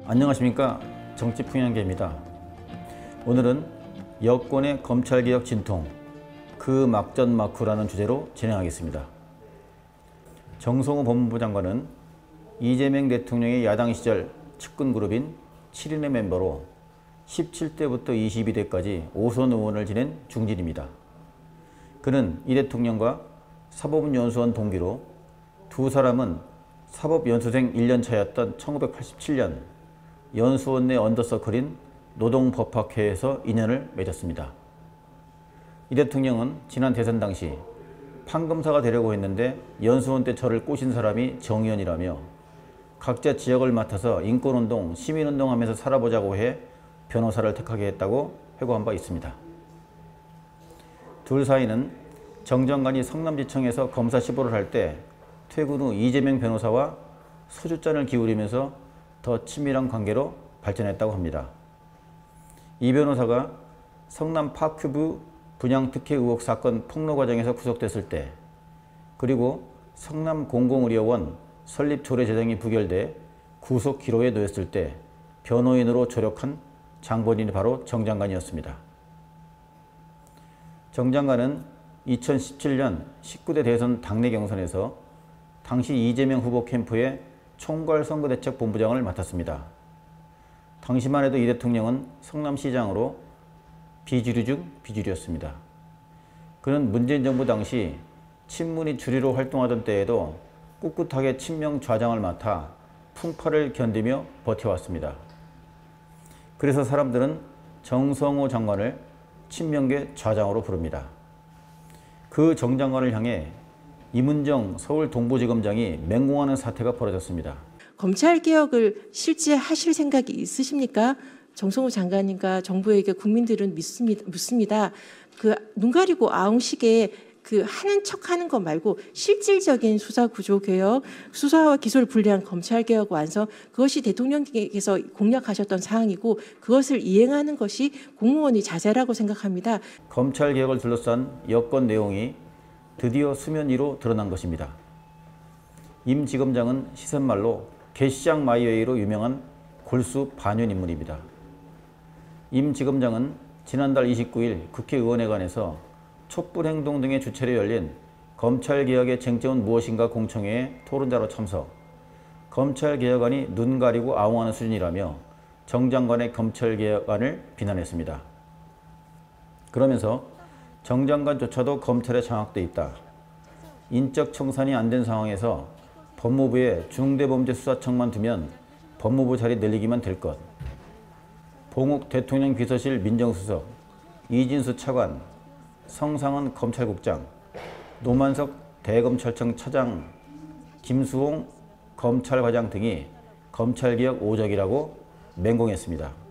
안녕하십니까, 정치풍향계입니다. 오늘은 여권의 검찰개혁 진통, 그 막전막후라는 주제로 진행하겠습니다. 정성호 법무부 장관은 이재명 대통령의 야당 시절 측근그룹인 7인의 멤버로 17대부터 22대까지 5선 의원을 지낸 중진입니다. 그는 이 대통령과 사법연수원 동기로 두 사람은 사법연수생 1년 차였던 1987년 연수원 내 언더서클인 노동법학회에서 인연을 맺었습니다. 이 대통령은 지난 대선 당시 판검사가 되려고 했는데 연수원 때 저를 꼬신 사람이 정의연이라며 각자 지역을 맡아서 인권운동, 시민운동하면서 살아보자고 해 변호사를 택하게 했다고 회고한 바 있습니다. 둘 사이는 정 장관이 성남지청에서 검사 시보를 할 때 퇴근 후 이재명 변호사와 소주잔을 기울이면서 더 친밀한 관계로 발전했다고 합니다. 이 변호사가 성남 파크뷰 분양 특혜 의혹 사건 폭로 과정에서 구속됐을 때, 그리고 성남 공공의료원 설립 조례 제정이 부결돼 구속 기로에 놓였을 때 변호인으로 조력한 장본인이 바로 정 장관이었습니다. 정 장관은 2017년 19대 대선 당내 경선에서 당시 이재명 후보 캠프의 총괄선거대책본부장을 맡았습니다. 당시만 해도 이 대통령은 성남시장으로 비주류 중 비주류였습니다. 그는 문재인 정부 당시 친문이 주류로 활동하던 때에도 꿋꿋하게 친명 좌장을 맡아 풍파를 견디며 버텨왔습니다. 그래서 사람들은 정성호 장관을 친명계 좌장으로 부릅니다. 그 정 장관을 향해 이문정 서울 동부지검장이 맹공하는 사태가 벌어졌습니다. 검찰개혁을 실제 하실 생각이 있으십니까? 정성호 장관님과 정부에게 국민들은 묻습니다. 그 눈 가리고 아웅식에 그 하는 척하는 것 말고 실질적인 수사구조개혁, 수사와 기소를 분리한 검찰개혁 완성, 그것이 대통령께서 공약하셨던 사항이고 그것을 이행하는 것이 공무원의 자세라고 생각합니다. 검찰개혁을 둘러싼 여권 내용이 드디어 수면 위로 드러난 것입니다. 임 지검장은 시선말로 개시장 마이웨이로 유명한 골수 반윤 인물입니다. 임 지검장은 지난달 29일 국회의원회관에서 촛불행동 등의 주최로 열린 검찰개혁의 쟁점은 무엇인가 공청회에 토론자로 참석, 검찰개혁안이 눈 가리고 아웅하는 수준이라며 정 장관의 검찰개혁안을 비난했습니다. 그러면서 정 장관조차도 검찰에 장악돼 있다. 인적 청산이 안 된 상황에서 법무부에 중대범죄수사청만 두면 법무부 자리 늘리기만 될 것. 봉욱 대통령 비서실 민정수석, 이진수 차관, 성상은 검찰국장, 노만석 대검찰청 차장, 김수홍 검찰과장 등이 검찰개혁 오적이라고 맹공했습니다.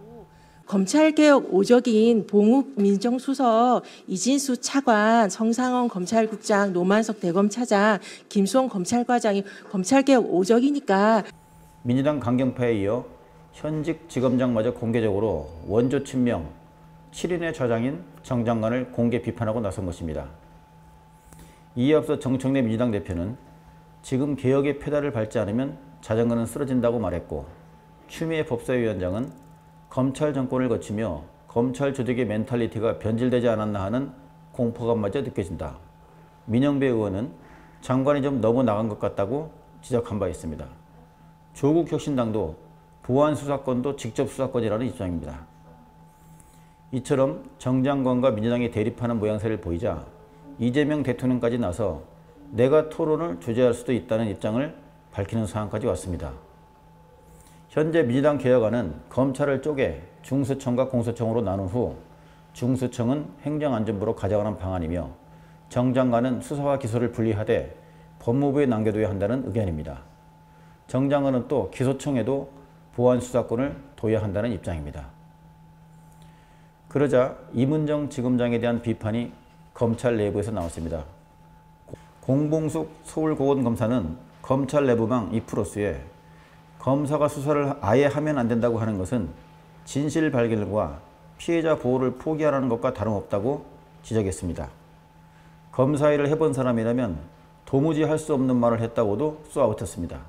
검찰개혁 오적인 봉욱 민정수석, 이진수 차관, 성상원 검찰국장, 노만석 대검차장, 김수홍 검찰과장이 검찰개혁 오적이니까. 민주당 강경파에 이어 현직 지검장마저 공개적으로 원조 친명 7인의 좌장인 정 장관을 공개 비판하고 나선 것입니다. 이에 앞서 정청래 민주당 대표는 지금 개혁의 페달을 밟지 않으면 자전거는 쓰러진다고 말했고, 추미애 법사위원장은 검찰 정권을 거치며 검찰 조직의 멘탈리티가 변질되지 않았나 하는 공포감마저 느껴진다. 민영배 의원은 장관이 좀 너무 나간 것 같다고 지적한 바 있습니다. 조국 혁신당도 보안 수사권도 직접 수사권이라는 입장입니다. 이처럼 정 장관과 민주당이 대립하는 모양새를 보이자 이재명 대통령까지 나서 내가 토론을 주재할 수도 있다는 입장을 밝히는 상황까지 왔습니다. 현재 민주당 개혁안은 검찰을 쪼개 중수청과 공수청으로 나눈 후 중수청은 행정안전부로 가져가는 방안이며, 정 장관은 수사와 기소를 분리하되 법무부에 남겨둬야 한다는 의견입니다. 정 장관은 또 기소청에도 보안수사권을 둬야 한다는 입장입니다. 그러자 이문정 지검장에 대한 비판이 검찰 내부에서 나왔습니다. 공봉숙 서울고검검사는 검찰 내부망 이프로스에 검사가 수사를 아예 하면 안 된다고 하는 것은 진실 발견과 피해자 보호를 포기하라는 것과 다름없다고 지적했습니다. 검사 일을 해본 사람이라면 도무지 할 수 없는 말을 했다고도 쏘아붙였습니다.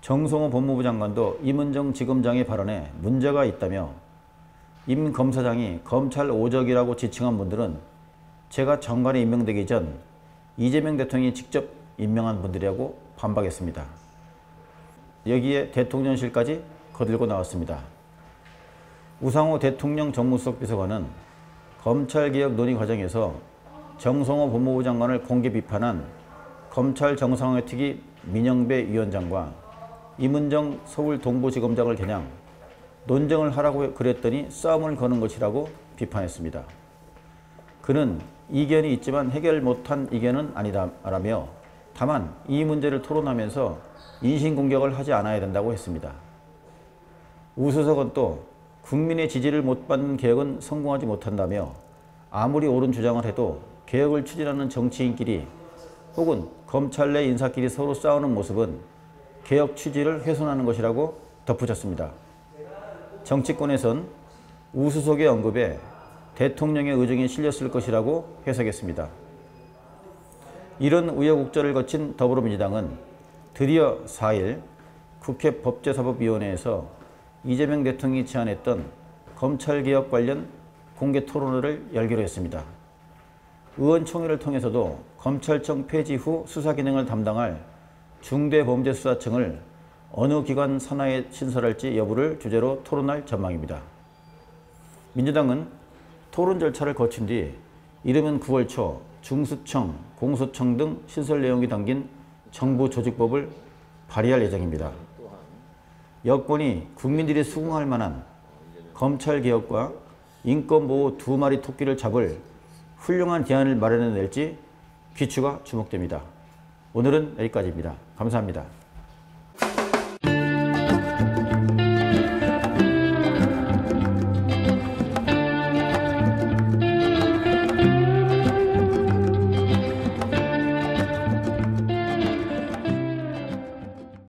정성호 법무부 장관도 임은정 지검장의 발언에 문제가 있다며 임 검사장이 검찰 오적이라고 지칭한 분들은 제가 장관에 임명되기 전 이재명 대통령이 직접 임명한 분들이라고 반박했습니다. 여기에 대통령실까지 거들고 나왔습니다. 우상호 대통령 정무수석 비서관은 검찰개혁 논의 과정에서 정성호 법무부 장관을 공개 비판한 검찰 정상화특위 민영배 위원장과 임은정 서울 동부지검장을 겨냥 논쟁을 하라고 그랬더니 싸움을 거는 것이라고 비판했습니다. 그는 이견이 있지만 해결 못한 이견은 아니다라며 다만 이 문제를 토론하면서 인신공격을 하지 않아야 된다고 했습니다. 우 수석은 또 국민의 지지를 못 받는 개혁은 성공하지 못한다며 아무리 옳은 주장을 해도 개혁을 추진하는 정치인끼리 혹은 검찰 내 인사끼리 서로 싸우는 모습은 개혁 취지를 훼손하는 것이라고 덧붙였습니다. 정치권에선 우 수석의 언급에 대통령의 의중이 실렸을 것이라고 해석했습니다. 이런 우여곡절을 거친 더불어민주당은 드디어 4일 국회 법제사법위원회에서 이재명 대통령이 제안했던 검찰개혁 관련 공개 토론회를 열기로 했습니다. 의원총회를 통해서도 검찰청 폐지 후 수사 기능을 담당할 중대범죄수사청을 어느 기관 산하에 신설할지 여부를 주제로 토론할 전망입니다. 민주당은 토론 절차를 거친 뒤 이르면 9월 초 중수청, 공수청 등 신설 내용이 담긴 정부 조직법을 발의할 예정입니다. 여권이 국민들이 수긍할 만한 검찰개혁과 인권보호 두 마리 토끼를 잡을 훌륭한 대안을 마련해낼지 귀추가 주목됩니다. 오늘은 여기까지입니다. 감사합니다.